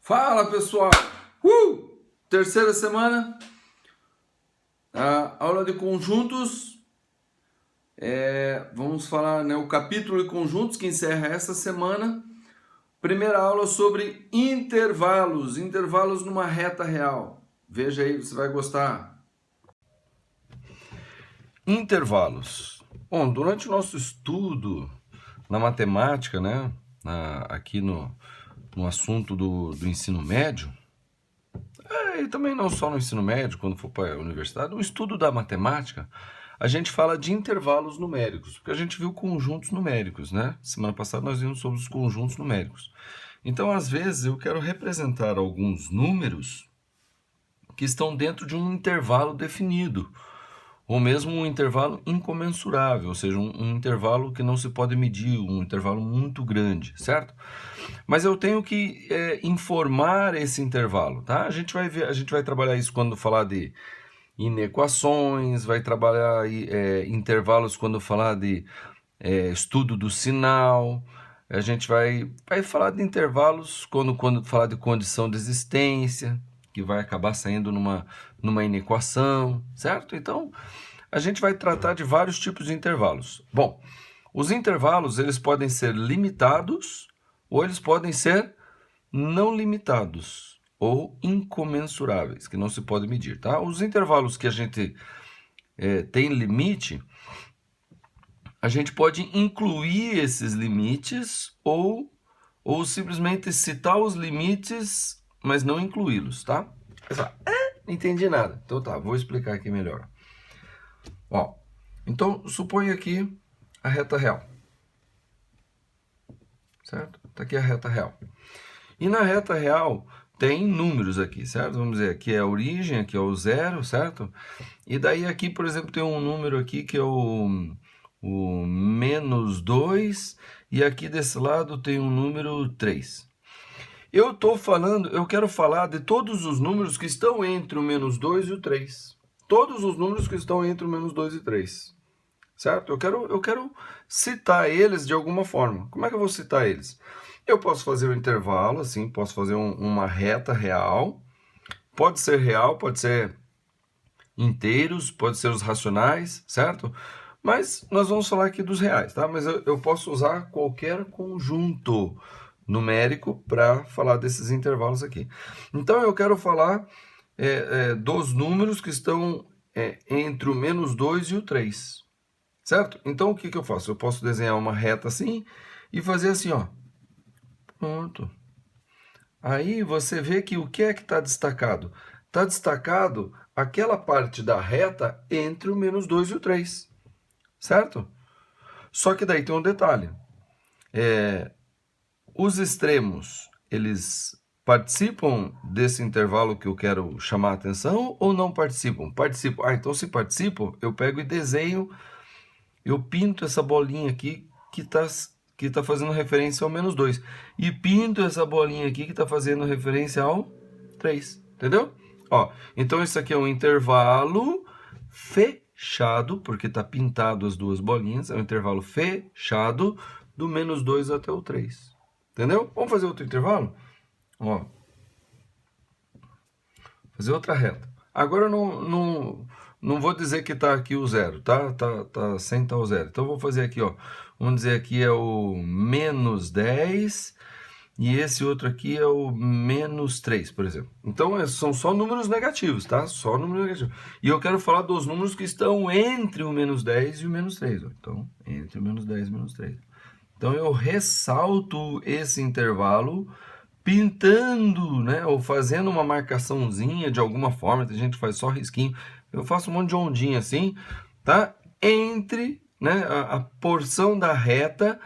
Fala pessoal! Terceira semana, a aula de conjuntos. Vamos falar, o capítulo de conjuntos que encerra essa semana. Primeira aula sobre intervalos, intervalos numa reta real. Veja aí, você vai gostar. Intervalos. Bom, durante o nosso estudo na matemática, aqui no assunto do ensino médio, e também não só no ensino médio, quando for para a universidade, no estudo da matemática, a gente fala de intervalos numéricos, porque a gente viu conjuntos numéricos, né? Semana passada nós vimos sobre os conjuntos numéricos. Então, às vezes, eu quero representar alguns números que estão dentro de um intervalo definido, ou mesmo um intervalo incomensurável, ou seja, um intervalo que não se pode medir, um intervalo muito grande, certo? Mas eu tenho que informar esse intervalo, tá? A gente vai trabalhar isso quando falar de inequações, vai trabalhar intervalos quando falar de estudo do sinal, a gente vai falar de intervalos quando falar de condição de existência, que vai acabar saindo numa inequação, certo? Então, a gente vai tratar de vários tipos de intervalos. Bom, os intervalos, eles podem ser limitados ou eles podem ser não limitados ou incomensuráveis, que não se pode medir, tá? Os intervalos que a gente tem limite, a gente pode incluir esses limites ou simplesmente citar os limites, mas não incluí-los, tá? Não entendi nada. Então tá, vou explicar aqui melhor. Ó, então suponha aqui a reta real, certo? Tá aqui a reta real. E na reta real tem números aqui, certo? Vamos dizer, aqui é a origem, aqui é o zero, certo? E daí aqui, por exemplo, tem um número aqui que é o menos 2, e aqui desse lado tem um número 3. Eu quero falar de todos os números que estão entre o menos 2 e o 3. Todos os números que estão entre o menos 2 e 3. Certo? Eu quero citar eles de alguma forma. Como é que eu vou citar eles? Eu posso fazer um intervalo, assim, posso fazer uma reta real. Pode ser real, pode ser inteiros, pode ser os racionais, certo? Mas nós vamos falar aqui dos reais, tá? Mas eu posso usar qualquer conjunto numérico para falar desses intervalos aqui. Então eu quero falar dos números que estão entre o menos 2 e o 3. Certo? Então, o que eu faço? Eu posso desenhar uma reta assim e fazer assim, ó. Pronto. Aí você vê que o que é que está destacado? Está destacado aquela parte da reta entre o menos 2 e o 3. Certo? Só que daí tem um detalhe. Os extremos, eles participam desse intervalo que eu quero chamar a atenção ou não participam? Participam. Ah, então se participam, eu pego e desenho. Eu pinto essa bolinha aqui que tá fazendo referência ao menos 2. E pinto essa bolinha aqui que está fazendo referência ao 3. Entendeu? Ó, então isso aqui é um intervalo fechado, porque está pintado as duas bolinhas. É um intervalo fechado do menos 2 até o 3. Entendeu? Vamos fazer outro intervalo? Ó, fazer outra reta. Agora não vou dizer que está aqui o zero, tá? Tá sem estar o zero. Então, vou fazer aqui, ó. Vamos dizer aqui é o menos 10 e esse outro aqui é o menos 3, por exemplo. Então, são só números negativos, tá? Só números negativos. E eu quero falar dos números que estão entre o menos 10 e o menos 3. Ó. Então, entre o menos 10 e o menos 3. Então, eu ressalto esse intervalo pintando, né, ou fazendo uma marcaçãozinha de alguma forma. Tem gente que faz só risquinho. Eu faço um monte de ondinha assim, tá? Entre, né, a porção da reta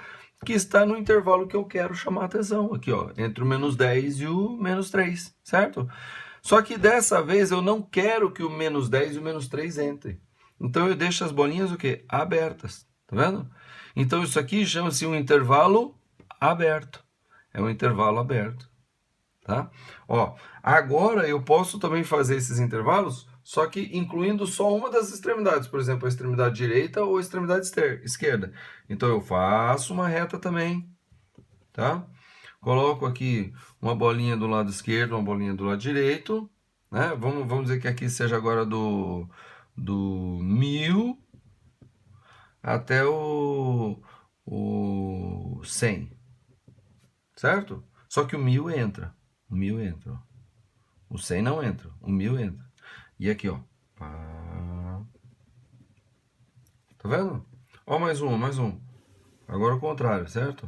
que está no intervalo que eu quero chamar a atenção. Aqui, ó, entre o menos 10 e o menos 3, certo? Só que dessa vez eu não quero que o menos 10 e o menos 3 entrem. Então eu deixo as bolinhas o quê? Abertas, tá vendo? Então isso aqui chama-se um intervalo aberto. É um intervalo aberto, tá? Ó, agora eu posso também fazer esses intervalos, só que incluindo só uma das extremidades, por exemplo, a extremidade direita ou a extremidade esquerda. Então eu faço uma reta também, tá? coloco aqui uma bolinha do lado esquerdo, uma bolinha do lado direito, né? Vamos dizer que aqui seja agora do 1000 até o 100, certo? Só que o 1000 entra, ó. O 100 não entra, o 1000 entra. E aqui, ó, tá vendo? Ó, mais um. Agora o contrário, certo?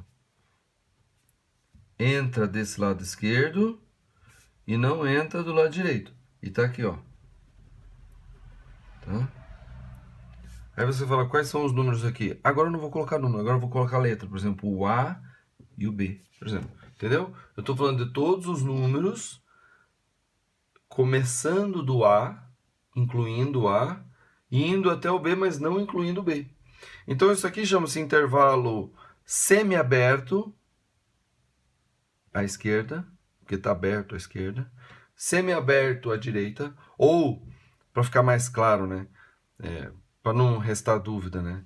Entra desse lado esquerdo e não entra do lado direito. E tá aqui, ó. Tá? Aí você fala, quais são os números aqui? Agora eu não vou colocar número, agora eu vou colocar letra. Por exemplo, o A e o B, por exemplo. Entendeu? Eu estou falando de todos os números, começando do A, incluindo o A, e indo até o B, mas não incluindo o B. Então isso aqui chama-se intervalo semiaberto à esquerda, porque está aberto à esquerda, semiaberto à direita, ou, para ficar mais claro, né, para não restar dúvida, né,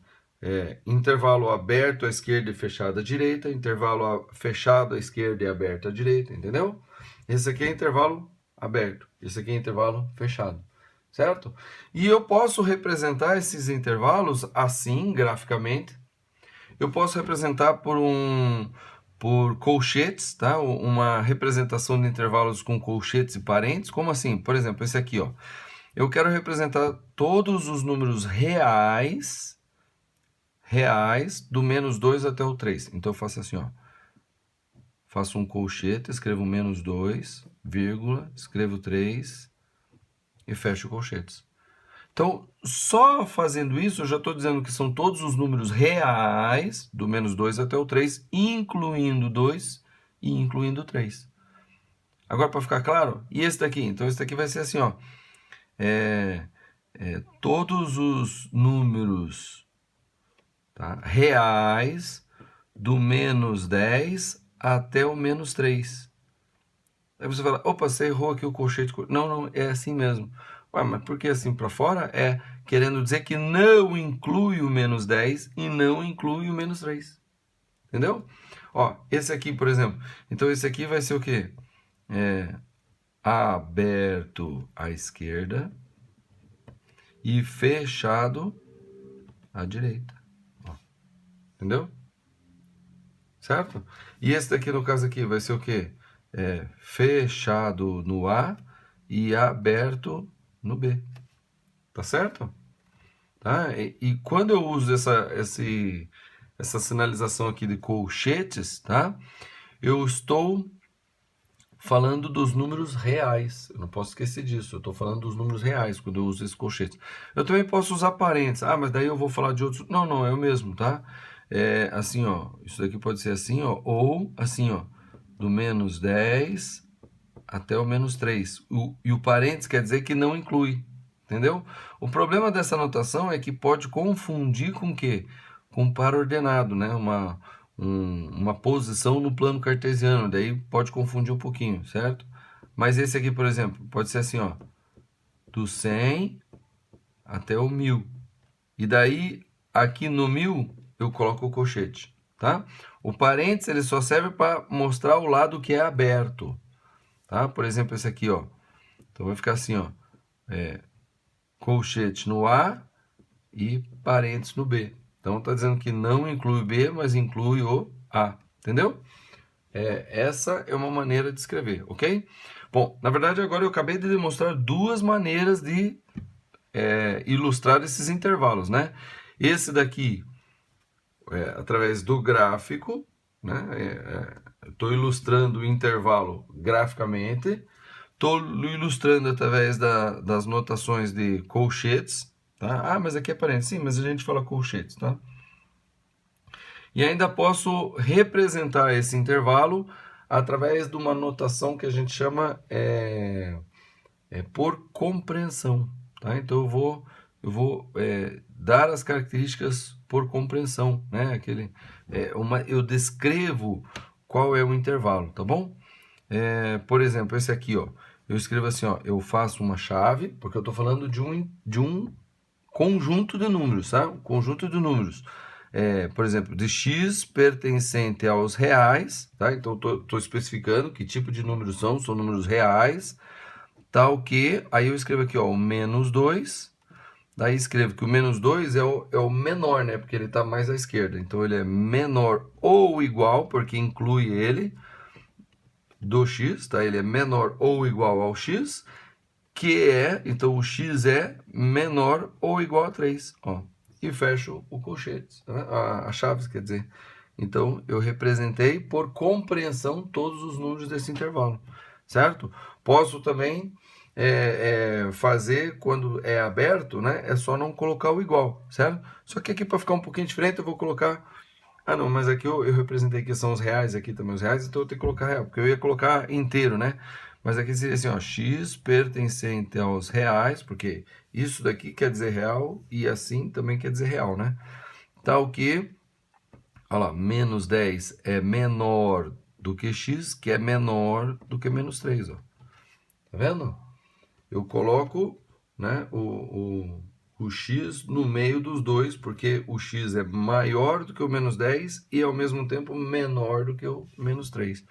intervalo aberto à esquerda e fechado à direita, intervalo fechado à esquerda e aberto à direita, entendeu? Esse aqui é intervalo aberto, esse aqui é intervalo fechado, certo? E eu posso representar esses intervalos assim, graficamente. Eu posso representar por colchetes, tá? Uma representação de intervalos com colchetes e parênteses. Como assim? Por exemplo, esse aqui, ó. Eu quero representar todos os números reais do menos 2 até o 3. Então eu faço assim, ó. Faço um colchete, escrevo menos 2, vírgula, escrevo 3 e fecho colchetes. Então, só fazendo isso, eu já estou dizendo que são todos os números reais, do menos 2 até o 3, incluindo 2 e incluindo 3. Agora, para ficar claro, e esse daqui? Então, esse daqui vai ser assim, ó. Todos os números, tá, reais do menos 10 até o menos 3. Aí você fala, opa, você errou aqui o colchete. Não, é assim mesmo. Ué, mas por que assim para fora? É querendo dizer que não inclui o menos 10 e não inclui o menos 3. Entendeu? Ó, esse aqui, por exemplo. Então, esse aqui vai ser o quê? Aberto à esquerda e fechado à direita. Ó, entendeu? Certo? E esse daqui, no caso aqui, vai ser o quê? Fechado no A e aberto no B. Tá certo? Tá? E quando eu uso essa sinalização aqui de colchetes, tá? Eu estou falando dos números reais. Eu não posso esquecer disso. Eu estou falando dos números reais quando eu uso esse colchete. Eu também posso usar parênteses. Ah, mas daí eu vou falar de outros. Não, é o mesmo, tá? Assim, ó. Isso daqui pode ser assim, ó. Ou assim, ó. Do menos 10 até o menos 3. E o parênteses quer dizer que não inclui. Entendeu? O problema dessa anotação é que pode confundir com o quê? Com par ordenado, né? Uma posição no plano cartesiano, daí pode confundir um pouquinho, certo? Mas esse aqui, por exemplo, pode ser assim, ó, do 100 até o 1000. E daí, aqui no 1000, eu coloco o colchete, tá? O parênteses, ele só serve para mostrar o lado que é aberto, tá? Por exemplo, esse aqui, ó. Então, vai ficar assim, ó, colchete no A e parênteses no B. Então, está dizendo que não inclui o B, mas inclui o A. Entendeu? Essa é uma maneira de escrever, ok? Bom, na verdade, agora eu acabei de demonstrar duas maneiras de ilustrar esses intervalos, né? Esse daqui, através do gráfico, né? Estou ilustrando o intervalo graficamente. Estou ilustrando através das notações de colchetes, tá? Ah, mas aqui é parênteses. Sim, mas a gente fala colchetes, tá? E ainda posso representar esse intervalo através de uma notação que a gente chama por compreensão, tá? Então eu vou dar as características por compreensão, né? Eu descrevo qual é o intervalo, tá bom? Por exemplo, esse aqui, ó, eu escrevo assim, ó, eu faço uma chave, porque eu estou falando de um conjunto de números, tá? Um conjunto de números. por exemplo, de x pertencente aos reais, tá? Então, estou especificando que tipo de números são números reais, tal que, aí eu escrevo aqui, ó, o menos 2, daí escrevo que o menos 2 é o menor, né? Porque ele está mais à esquerda, então ele é menor ou igual, porque inclui ele, do x, tá? Ele é menor ou igual ao x, então o x é menor ou igual a 3, ó. E fecho o colchete, né? A chaves, quer dizer. Então, eu representei por compreensão todos os números desse intervalo, certo? Posso também fazer quando é aberto, né? É só não colocar o igual, certo? Só que aqui, para ficar um pouquinho diferente, eu vou colocar... Ah, não, mas aqui eu representei que são os reais, aqui também os reais, então eu tenho que colocar real, porque eu ia colocar inteiro, né? Mas aqui seria assim, ó, x pertencente aos reais, porque isso daqui quer dizer real e assim também quer dizer real, né? Tal que, olha lá, menos 10 é menor do que x, que é menor do que menos 3, ó. Tá vendo? Eu coloco, né, o x no meio dos dois, porque o x é maior do que o menos 10 e ao mesmo tempo menor do que o menos 3.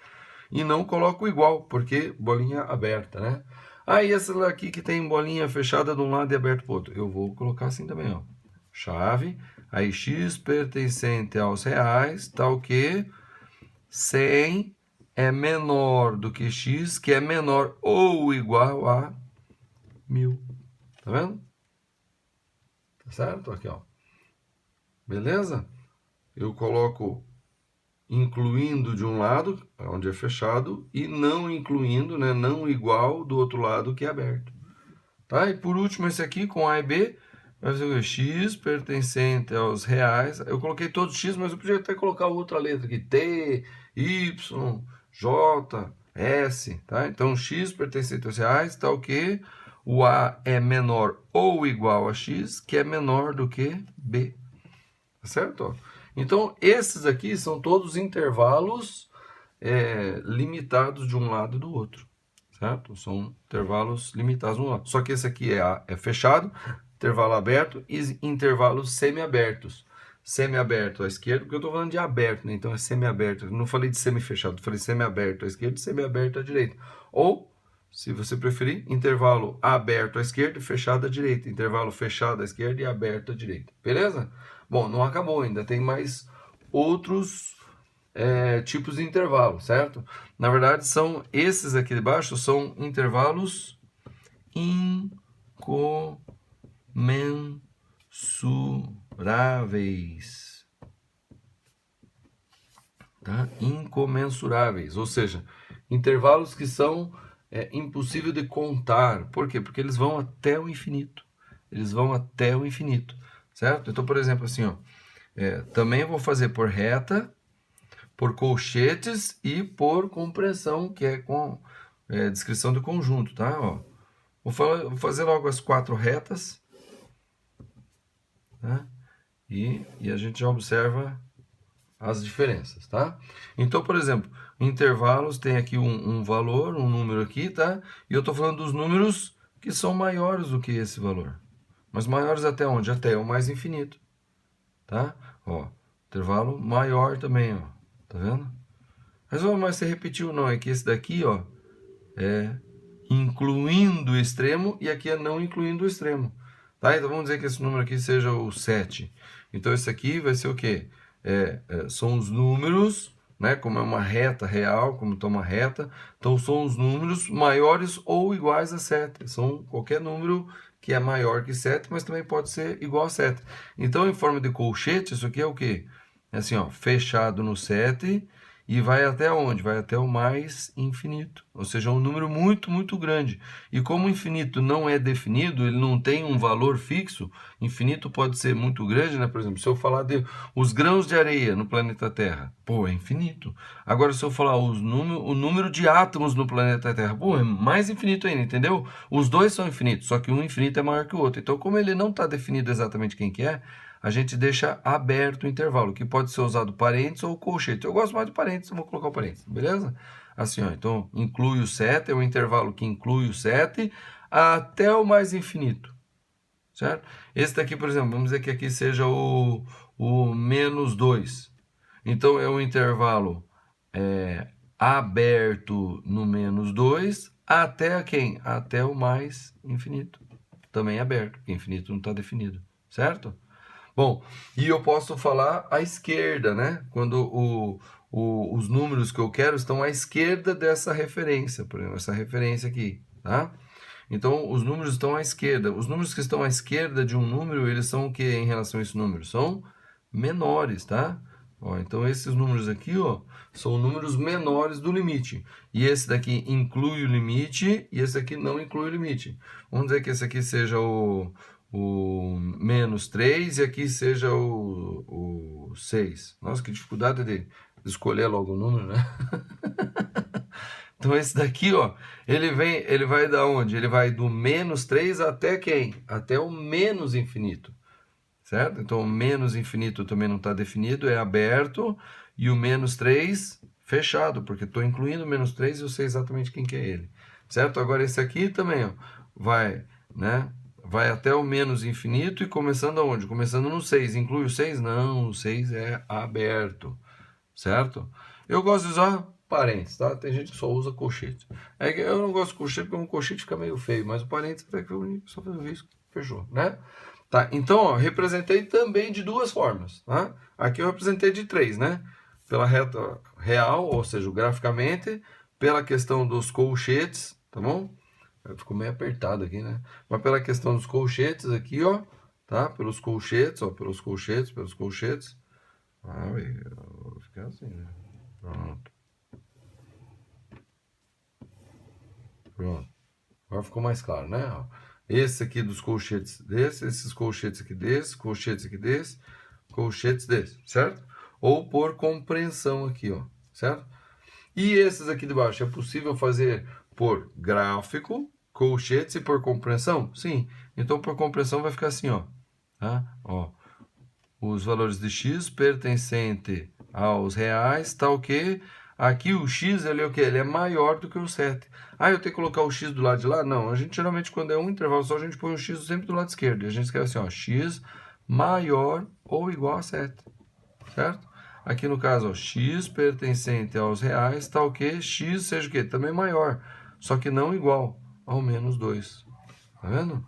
E não coloco igual, porque bolinha aberta, né? Aí essa aqui que tem bolinha fechada de um lado e aberto para o outro. Eu vou colocar assim também, ó. Chave, aí x pertencente aos reais, tal que 100 é menor do que x, que é menor ou igual a 1000. Tá vendo? Tá certo? Aqui, ó. Beleza? Eu coloco incluindo de um lado, onde é fechado, e não incluindo, né, não igual do outro lado que é aberto. Tá? E por último esse aqui com A e B, vai ser o x pertencente aos reais. Eu coloquei todos x, mas eu podia até colocar outra letra aqui, T, Y, J, S, tá? Então x pertencente aos reais, tal que o A é menor ou igual a x, que é menor do que B. Tá certo? Então, esses aqui são todos intervalos limitados de um lado e do outro, certo? São intervalos limitados de um lado. Só que esse aqui é fechado, intervalo aberto e intervalos semi-abertos. Semi-aberto à esquerda, porque eu estou falando de aberto, né? Então é semi-aberto. Não falei de semi-fechado, falei semi-aberto à esquerda e semi-aberto à direita. Ou, se você preferir, intervalo aberto à esquerda e fechado à direita. Intervalo fechado à esquerda e aberto à direita. Beleza? Bom, não acabou ainda, tem mais outros tipos de intervalo, certo? Na verdade, são esses aqui de baixo, são intervalos incomensuráveis. Tá? Incomensuráveis, ou seja, intervalos que são impossível de contar. Por quê? Porque eles vão até o infinito. Eles vão até o infinito, certo? Então, por exemplo, assim, ó, também eu vou fazer por reta, por colchetes e por compressão, que é com descrição do conjunto, tá? Ó, vou fazer logo as 4 retas, tá? E a gente já observa as diferenças, tá? Então, por exemplo, intervalos tem aqui um valor, um número aqui, tá? E eu estou falando dos números que são maiores do que esse valor. Mas maiores até onde? Até o mais infinito, tá? Ó, intervalo maior também, ó. Tá vendo? Mas você repetiu, não, é que esse daqui, ó, é incluindo o extremo e aqui é não incluindo o extremo. Tá? Então vamos dizer que esse número aqui seja o 7. Então esse aqui vai ser o quê? São os números, né? Como é uma reta real, como está uma reta, então são os números maiores ou iguais a 7. São qualquer número que é maior que 7, mas também pode ser igual a 7. Então, em forma de colchete, isso aqui é o quê? É assim, ó, fechado no 7 e vai até onde? Vai até o mais infinito. Ou seja, um número muito, muito grande. E como o infinito não é definido, ele não tem um valor fixo, infinito pode ser muito grande, né? Por exemplo, se eu falar de os grãos de areia no planeta Terra, pô, é infinito. Agora, se eu falar o número de átomos no planeta Terra, pô, é mais infinito ainda, entendeu? Os dois são infinitos, só que um infinito é maior que o outro. Então, como ele não está definido exatamente quem que é, a gente deixa aberto o intervalo, que pode ser usado parênteses ou colchete. Eu gosto mais de parênteses, eu vou colocar o parênteses, beleza? Assim, ó, então, inclui o 7, é o intervalo que inclui o 7 até o mais infinito, certo? Esse daqui, por exemplo, vamos dizer que aqui seja o o menos 2. Então, é um intervalo aberto no menos 2 até quem? Até o mais infinito. Também aberto, porque infinito não está definido, certo? Bom, e eu posso falar à esquerda, né? Quando os números que eu quero estão à esquerda dessa referência, por exemplo, essa referência aqui, tá? Então, os números estão à esquerda. Os números que estão à esquerda de um número, eles são o que em relação a esse número? São menores, tá? Ó, então, esses números aqui, ó, são números menores do limite. E esse daqui inclui o limite e esse aqui não inclui o limite. Vamos dizer que esse aqui seja o menos 3 e aqui seja o 6. Nossa, que dificuldade de escolher logo o número, né? Então esse daqui, ó, ele vai da onde? Ele vai do menos 3 até quem? Até o menos infinito, certo? Então o menos infinito também não está definido, é aberto, e o menos 3 fechado, porque estou incluindo o menos 3 e eu sei exatamente quem que é ele, certo? Agora esse aqui também, ó, vai, né? Vai até o menos infinito e começando aonde? Começando no 6. Inclui o 6? Não, o 6 é aberto, certo? Eu gosto de usar parênteses, tá? Tem gente que só usa colchete. É que eu não gosto de colchete porque um colchete fica meio feio, mas o parênteses até que eu só fez um risco, fechou, né? Tá, então, ó, representei também de duas formas, tá? Aqui eu representei de 3, né? Pela reta real, ou seja, graficamente, pela questão dos colchetes, tá bom? Ficou meio apertado aqui, né? Mas pela questão dos colchetes aqui, ó, tá? Pelos colchetes, ó, pelos colchetes. Ah, eu vou ficar assim, né? Pronto. Pronto. Agora ficou mais claro, né? Ó, esse aqui dos colchetes desse, esses colchetes aqui desse, colchetes aqui desse, colchetes desse, certo? Ou por compreensão aqui, ó, certo? E esses aqui de baixo, é possível fazer por gráfico, colchetes e por compreensão? Sim. Então, por compreensão vai ficar assim, ó. Tá? Ó. Os valores de x pertencente aos reais, tá o quê? Aqui o x, ele é o quê? Ele é maior do que o 7. Ah, eu tenho que colocar o x do lado de lá? Não, a gente geralmente quando é um intervalo só, a gente põe o x sempre do lado esquerdo. E a gente escreve assim, ó, x maior ou igual a 7, certo? Aqui no caso, ó, x pertencente aos reais, tá o quê? X seja o quê? Também maior, só que não igual ao menos 2. Tá vendo?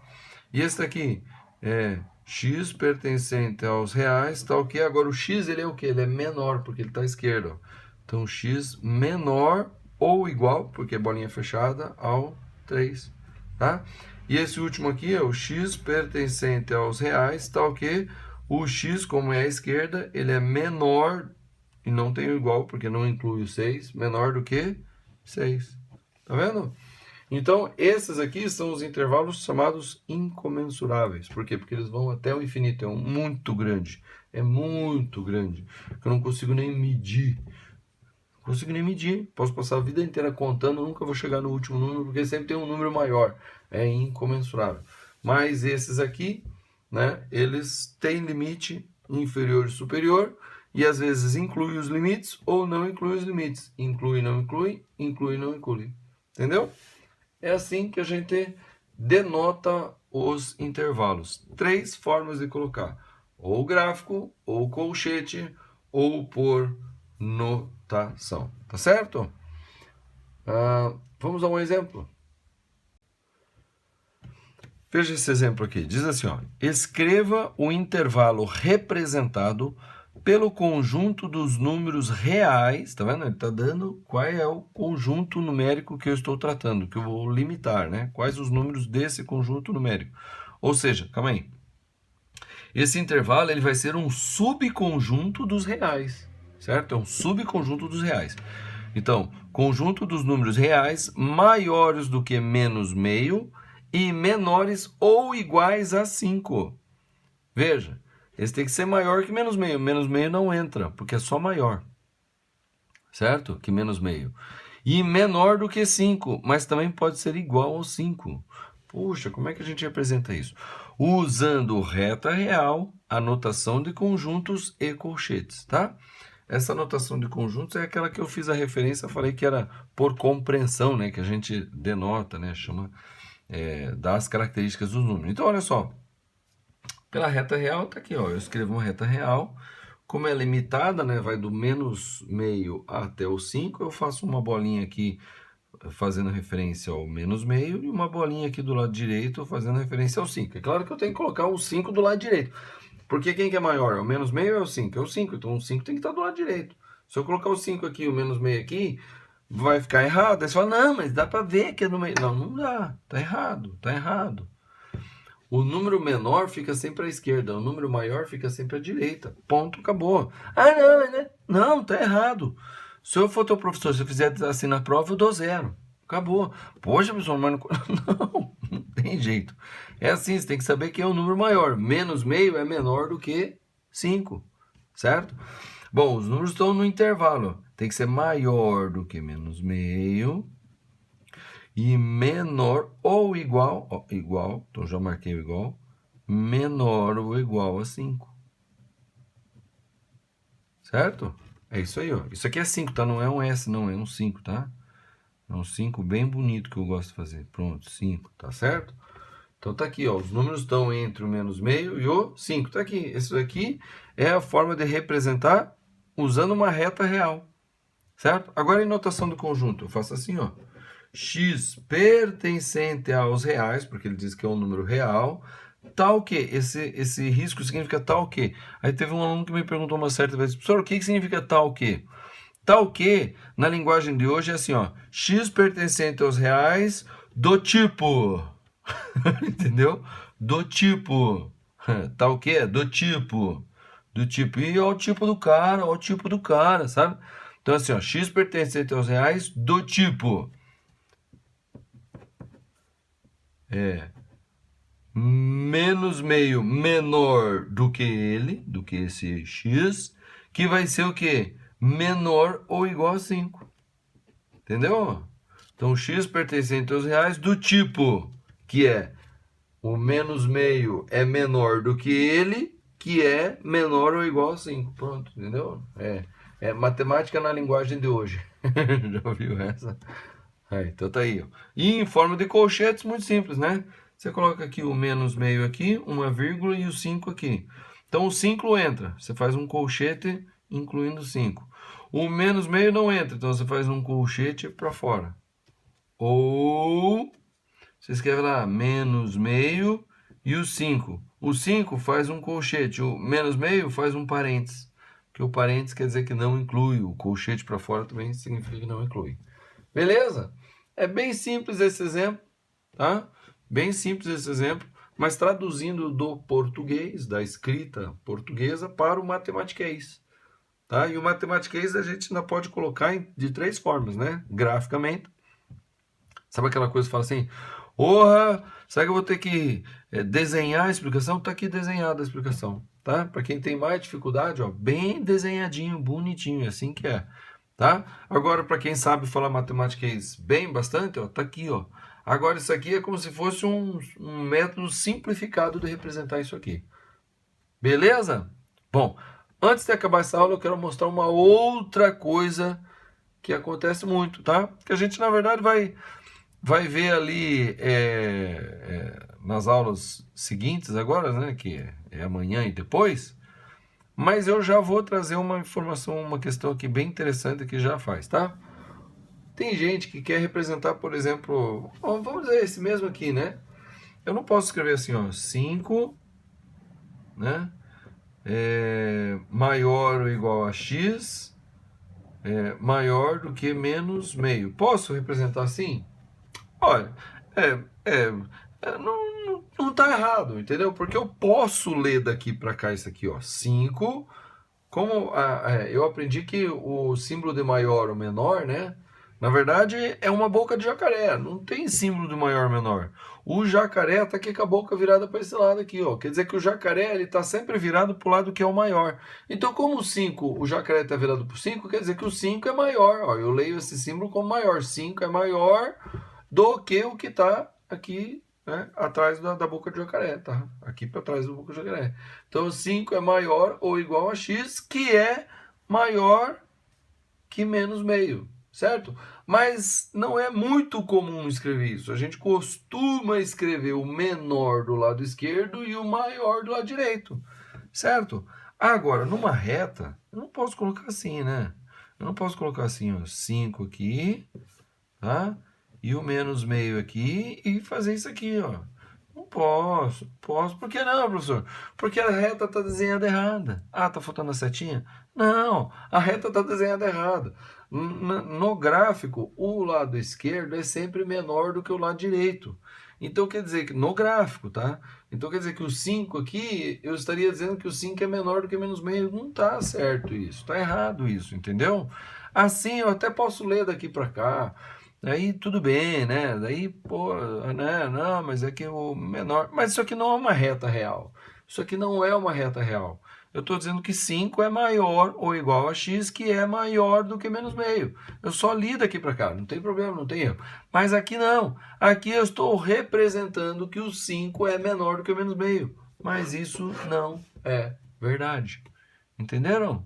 E esse daqui é x pertencente aos reais, tá o quê? Agora o x, ele é o quê? Ele é menor, porque ele está à esquerda. Ó. Então, x menor ou igual, porque é bolinha fechada, ao 3. Tá? E esse último aqui é o x pertencente aos reais, tá o quê? O x, como é à esquerda, ele é menor, e não tem o igual, porque não inclui o 6, menor do que 6. Tá vendo? Então, esses aqui são os intervalos chamados incomensuráveis. Por quê? Porque eles vão até o infinito. É muito grande. É muito grande. Eu não consigo nem medir. Não consigo nem medir. Posso passar a vida inteira contando, nunca vou chegar no último número, porque sempre tem um número maior. É incomensurável. Mas esses aqui, né, eles têm limite inferior e superior, e às vezes inclui os limites ou não inclui os limites. Inclui, não inclui, inclui, não inclui. Entendeu? É assim que a gente denota os intervalos. 3 formas de colocar: ou gráfico, ou colchete, ou por notação. Tá certo? Vamos a um exemplo. Veja esse exemplo aqui. Diz assim, ó, escreva o intervalo representado pelo conjunto dos números reais, tá vendo? Ele está dando qual é o conjunto numérico que eu estou tratando, que eu vou limitar, né? Quais os números desse conjunto numérico. Ou seja, calma aí. Esse intervalo ele vai ser um subconjunto dos reais, certo? É um subconjunto dos reais. Então, conjunto dos números reais maiores do que menos meio e menores ou iguais a 5. Veja, esse tem que ser maior que menos meio. Menos meio não entra, porque é só maior. Certo? Que menos meio. E menor do que 5, mas também pode ser igual ao 5. Puxa, como é que a gente representa isso? Usando reta real, a notação de conjuntos e colchetes, tá? Essa notação de conjuntos é aquela que eu fiz a referência, falei que era por compreensão, né? Que a gente denota, né? Chama das características dos números. Então, olha só. Pela reta real, tá aqui, ó. Eu escrevo uma reta real. Como é limitada, né? Vai do menos meio até o 5. Eu faço uma bolinha aqui fazendo referência ao menos meio e uma bolinha aqui do lado direito fazendo referência ao 5. É claro que eu tenho que colocar o 5 do lado direito. Porque quem que é maior? É o menos meio ou é o 5? É o 5. Então o 5 tem que estar do lado direito. Se eu colocar o 5 aqui e o menos meio aqui, vai ficar errado. Aí você fala, não, mas dá para ver que é no meio. Não, não dá. Tá errado, tá errado. O número menor fica sempre à esquerda, o número maior fica sempre à direita. Ponto, acabou. Ah, não, né? Não, tá errado. Se eu for teu professor, se eu fizer assim na prova, eu dou 0. Acabou. Poxa, professor, mas não tem jeito. É assim, você tem que saber que é o número maior. Menos meio é menor do que 5, certo? Bom, os números estão no intervalo. Tem que ser maior do que menos meio e menor ou igual, ó, igual, então já marquei o igual, menor ou igual a 5. Certo? É isso aí, ó. Isso aqui é 5, tá? Não é um S, não, é um 5, tá? É um 5 bem bonito que eu gosto de fazer. Pronto, 5, tá certo? Então tá aqui, ó. Os números estão entre o menos meio e o 5. Tá aqui. Isso aqui é a forma de representar usando uma reta real. Certo? Agora em notação do conjunto, eu faço assim, ó. X pertencente aos reais, porque ele diz que é um número real, tal que, esse risco significa tal que. Aí teve um aluno que me perguntou uma certa vez, professor, o que significa tal que? Tal que, na linguagem de hoje, é assim, ó, X pertencente aos reais do tipo, entendeu? Do tipo, tal que é do tipo, e ó, o tipo do cara, ó, o tipo do cara, sabe? Então assim, ó, X pertencente aos reais do tipo, menos meio menor do que ele, do que esse x, que vai ser o quê? Menor ou igual a 5. Entendeu? Então, x pertencente aos reais do tipo, que é o menos meio é menor do que ele, que é menor ou igual a 5. Pronto, entendeu? É matemática na linguagem de hoje. Já ouviu essa? Então tá aí, ó. E em forma de colchetes, muito simples, né? Você coloca aqui o menos meio aqui, uma vírgula e o 5 aqui. Então o 5 entra, você faz um colchete incluindo 5. O menos meio não entra, então você faz um colchete para fora. Ou você escreve lá menos meio e o 5. O 5 faz um colchete, o menos meio faz um parênteses. Porque o parênteses quer dizer que não inclui, o colchete para fora também significa que não inclui. Beleza? É bem simples esse exemplo, tá? Bem simples esse exemplo, mas traduzindo do português, da escrita portuguesa, para o matematiquês, tá? E o matematiquês a gente ainda pode colocar de 3 formas, né? Graficamente. Sabe aquela coisa que fala assim, porra, será que eu vou ter que desenhar a explicação? Tá aqui desenhada a explicação, tá? Para quem tem mais dificuldade, ó, bem desenhadinho, bonitinho, assim que é. Tá? Agora, para quem sabe falar matemática bem bastante, ó, tá aqui, ó. Agora, isso aqui é como se fosse um método simplificado de representar isso aqui. Beleza? Bom, antes de acabar essa aula, eu quero mostrar uma outra coisa que acontece muito, tá? Que a gente, na verdade, vai ver ali nas aulas seguintes agora, né? Que é amanhã e depois. Mas eu já vou trazer uma informação, uma questão aqui bem interessante que já faz, tá? Tem gente que quer representar, por exemplo, vamos dizer esse mesmo aqui, né? Eu não posso escrever assim, ó, 5, né? Maior ou igual a x, maior do que menos meio. Posso representar assim? Olha, não tá errado, entendeu? Porque eu posso ler daqui para cá isso aqui, ó, 5. Como eu aprendi que o símbolo de maior ou menor, né? Na verdade, é uma boca de jacaré. Não tem símbolo de maior ou menor. O jacaré tá aqui com a boca virada para esse lado aqui, ó. Quer dizer que o jacaré ele tá sempre virado para o lado que é o maior. Então, como o 5, o jacaré está virado para o 5, quer dizer que o 5 é maior. Ó. Eu leio esse símbolo como maior. 5 é maior do que o que está aqui, né, atrás da boca de jacaré, tá? Aqui para trás da boca de jacaré. Então, 5 é maior ou igual a x, que é maior que menos meio, certo? Mas não é muito comum escrever isso. A gente costuma escrever o menor do lado esquerdo e o maior do lado direito, certo? Agora, numa reta, eu não posso colocar assim, né? Eu não posso colocar assim, ó, 5 aqui, tá? E o menos meio aqui e fazer isso aqui, ó. Não posso, posso. Por que não, professor? Porque a reta está desenhada errada. Ah, tá faltando a setinha? Não, a reta está desenhada errada. No gráfico, o lado esquerdo é sempre menor do que o lado direito. Então quer dizer que no gráfico, tá? Então quer dizer que o 5 aqui, eu estaria dizendo que o 5 é menor do que menos meio. Não tá certo isso, tá errado isso, entendeu? Assim eu até posso ler daqui para cá. Aí tudo bem, né? Daí, pô, né? Não, mas é que o menor. Mas isso aqui não é uma reta real. Isso aqui não é uma reta real. Eu estou dizendo que 5 é maior ou igual a x, que é maior do que menos meio. Eu só li daqui para cá, não tem problema, não tem erro. Mas aqui não. Aqui eu estou representando que o 5 é menor do que o menos meio. Mas isso não é verdade. Entenderam?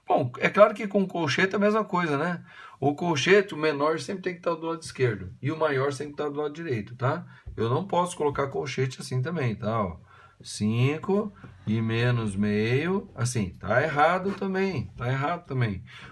Bom, é claro que com colchete é a mesma coisa, né? O colchete, o menor sempre tem que estar do lado esquerdo e o maior sempre tem que estar do lado direito, tá? Eu não posso colocar colchete assim também, tá? Ó, 5 e menos meio, assim, tá errado também,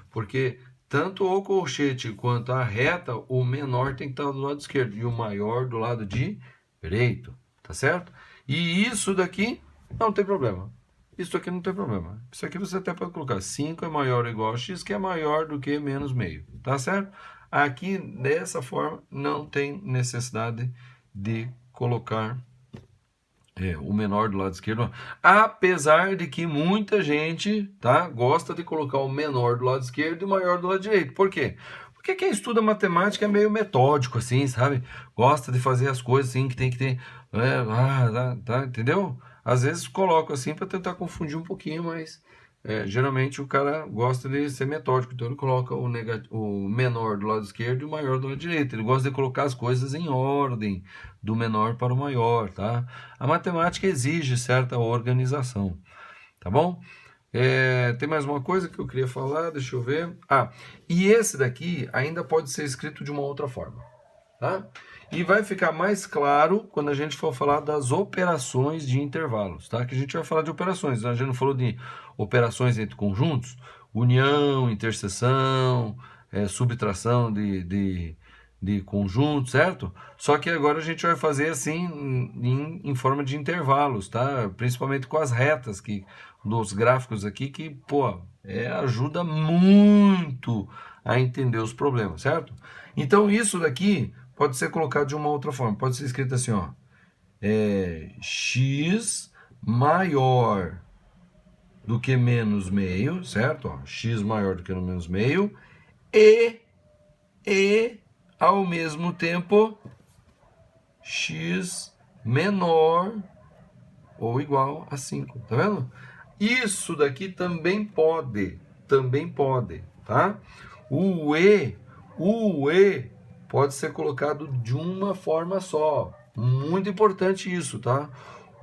porque tanto o colchete quanto a reta, o menor tem que estar do lado esquerdo e o maior do lado direito, tá certo? E isso daqui não tem problema. Isso aqui não tem problema. Isso aqui você até pode colocar 5 é maior ou igual a x, que é maior do que menos meio. Tá certo? Aqui, dessa forma, não tem necessidade de colocar o menor do lado esquerdo. Apesar de que muita gente, tá, gosta de colocar o menor do lado esquerdo e o maior do lado direito. Por quê? Porque quem estuda matemática é meio metódico, assim, sabe? Gosta de fazer as coisas assim, que tem que ter... tá, entendeu? Às vezes coloco assim para tentar confundir um pouquinho, mas geralmente o cara gosta de ser metódico, então ele coloca o menor do lado esquerdo e o maior do lado direito. Ele gosta de colocar as coisas em ordem, do menor para o maior, tá? A matemática exige certa organização, tá bom? Tem mais uma coisa que eu queria falar, deixa eu ver. E esse daqui ainda pode ser escrito de uma outra forma, tá? E vai ficar mais claro quando a gente for falar das operações de intervalos, tá? Que a gente vai falar de operações, a gente não falou de operações entre conjuntos, união, interseção, subtração de conjuntos, certo? Só que agora a gente vai fazer assim em forma de intervalos, tá? Principalmente com as retas que dos gráficos aqui que, pô, ajuda muito a entender os problemas, certo? Então isso daqui pode ser colocado de uma outra forma. Pode ser escrito assim, ó. X maior do que menos meio, certo? Ó, x maior do que menos meio e ao mesmo tempo x menor ou igual a 5, tá vendo? Isso daqui também pode, tá? O E pode ser colocado de uma forma só. Muito importante isso, tá?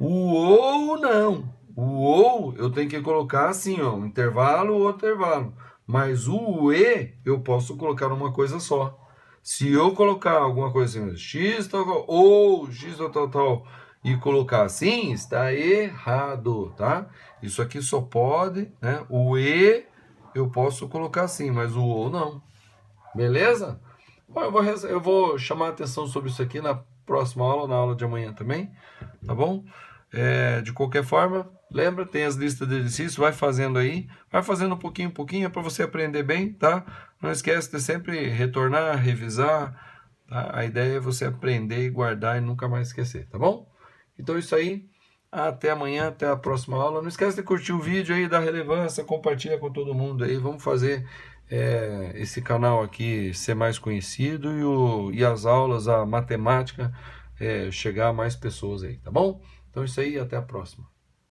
O ou não. O ou eu tenho que colocar assim, ó, um intervalo ou outro intervalo. Mas o E eu posso colocar uma coisa só. Se eu colocar alguma coisa assim, x tal, ou x tal, e colocar assim, está errado, tá? Isso aqui só pode, né? O E eu posso colocar assim, mas o ou não. Beleza? Bom, eu vou chamar a atenção sobre isso aqui na próxima aula, na aula de amanhã também, tá bom? De qualquer forma, lembra, tem as listas de exercícios, vai fazendo aí, vai fazendo um pouquinho, é para você aprender bem, tá? Não esquece de sempre retornar, revisar, tá? A ideia é você aprender e guardar e nunca mais esquecer, tá bom? Então é isso aí, até amanhã, até a próxima aula. Não esquece de curtir o vídeo aí, dar relevância, compartilha com todo mundo aí, vamos fazer esse canal aqui ser mais conhecido e as aulas, a matemática, chegar a mais pessoas aí, tá bom? Então é isso aí, até a próxima.